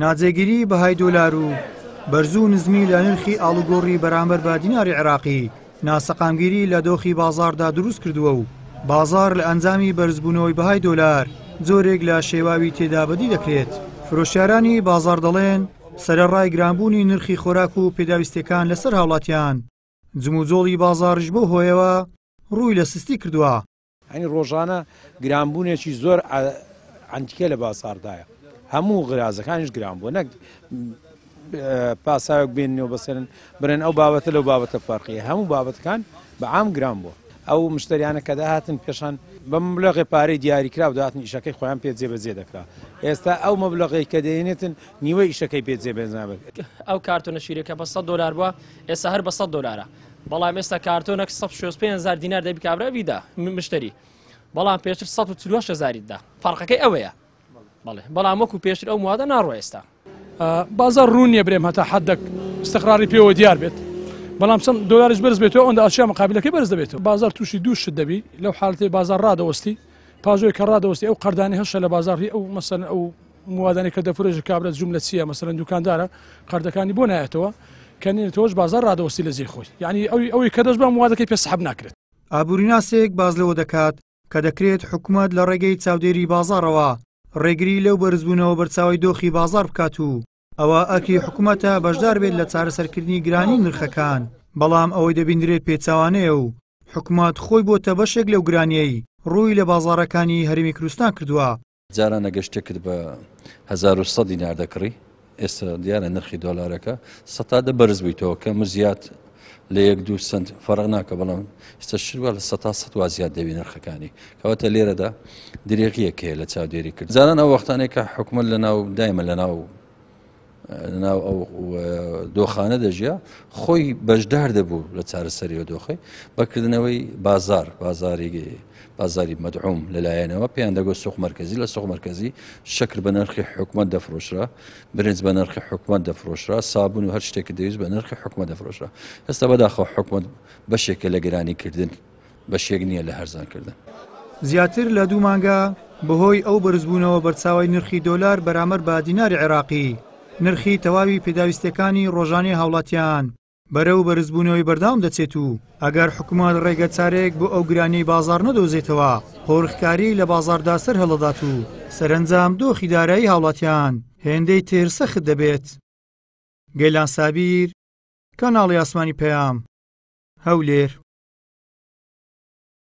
ناجێگیری بەهای دۆلار و بەرزوو نزمی لە نرخی ئاڵوگۆڕی بەرامبەر بە دیناری عێراقی ناسەقامگیری لە دۆخی بازاردا دروست کردووە و بازار لە ئەنجامی بەرزبوونەوەی بەهای دۆلار زۆرێک لە شێواوی تێدا بەدی دەکرێت. فرۆشیارانی بازار دەڵێن سەرەڕای گرانبوونی نرخی خۆراک و پێداویستەکان لەسەر هاوڵاتیان جموجۆڵی بازاڕش بۆ هۆیەوە ڕووی لە سستی کردووە. ئەنی ڕۆژانە گرانبوونێکی زۆر ئەنتیکە لە بازاردایە، هەموو غرازەکانیش گران بوو، نەک پاساوێک بێننەوە بەسەرن برن ئەو بابەتە لەو بابەتە فەرقیە، هەموو بابەتەکان بە عام گران بووە. ئەو مشتریانە کە داهاتن پێشان بە مەبلەغی پارەی دیاریکرا و داهاتن ئیشەکەی خۆیان پێ جێبەجێ دەکرا. ئێستا ئەو مەبلەغی کە دەێنێتن نیوەی ئیشەکەی پێ جێبەجێ نابێت. ئەو کارتۆنە شیرەکە بە $100 بووە، ئێستا هەر بە $100. بەڵام ئێستا کارتۆنێک 165,000 دینار دەبی کابراویدا مشتری، بەڵام پێشتر 140,000 دا. فەرقەکەی ئەوەیە. بەڵام وەکو پێشتر ئەو موادە ناڕوە ئێستا. بازار ڕوونیە برێم هەتا حەدێک استقراری پێوە دیار بێت، بەڵام چەند دۆلارش بەرز بێتەوە ئەوەندە ئاشیا مقابلەکەی بەرز دەبێتەوە. بازار تووشی دوو شت دەبی، لەو حاڵەتێ بازار ڕادەوەستی، پاژۆی کە ڕادەوەستی ئەو قەردانی هەشە لە بازاڕی ئەو مەسەن ئەو موادانی کە دەفرۆشی کابرا جوملە چییە مەسەن دوکاندارە قەردەکانی بۆ نایەتەوە کەنێتەوەش بازار ڕادەوەستی لە جێ خۆی، یعنی ئەوەی کە دەست بە موادەکەی پێ سەحب ناکرێت. ئابووریناسێک باز لەوە دەکات کە دەکرێت حکوومەت لە ڕێگەی چاودێری بازاڕەوە ڕێگری لەو بەرزبوونەوە بەرچاوی دۆخی بازار بکات و ئەوە ئەرکی حکوومەتە بەشدار بێت لە چارەسەرکردنی گرانی نرخەکان، بەڵام ئەوەی دەبیندرێت پێچاوانەیە و حکوومەت خۆی بۆتە بەشێک لەو گرانیەی ڕووی لە بازاڕەکانی هەرێمی کوردستان کردووە. جاران ئەگەشتێکت بە 1100 دینار دەکڕی، ئێستا دیارە نرخی دۆلارەکە 100 بەرز بوویتەوە کە مزیات لە 1-2 سنت فەرق ناکە، بەڵام ئێستا شروع لە 100 وا زیاد دەبی نرخەکانی، کەواتە لێرەدا درێغیەک هەیە لە چاودێری کرد. جاران ئەو وەختانەی کە حکوومەت لەناو دایمە لەناو ئەو دۆخانە دەژیا خۆی بەشدار دەبوو لە چارەسەریەوە دۆخی بەکردنەوەی بازاری مەدعوم لەلایەنەوە پێیان دەگوت سوق مرکزی، لە سوق مرکزی شەکر بە نرخی حکوومەت دەفرۆشرا، برنج بە نرخی حکوومەت دەفرۆشرا، سابون و هەر شتێکی دەویست بە نرخی حکوومەت دەفرۆشرا. ئێستا بەداخەوە حکوومەت بەشێکە لە گرانیکردن، بەشێک نییە لە هەرزانکردن. زیاتر لە 2 مانگە بەهۆی ئەو بەرزبوونەوە بەرچاوی نرخی دۆلار بەرامبەر بە دیناری عێراقی نرخی تەواوی پێداویستەکانی ڕۆژانەی هاوڵاتیان بەرەو بەرزبوونەوەی بەردەوام دەچێت و ئەگەر حکوومەت ڕێگە چارێک بۆ ئەو گرانی بازار نەدۆزێتەوە قۆڕخکاری لە بازاردا سەر هەڵەدات و سەرنجام دۆخی دارایی هاوڵاتیان هێندەی تر سەخت دەبێت. گەیلان سابیر، کەناڵی ئاسمانی پەیام، هەولێر.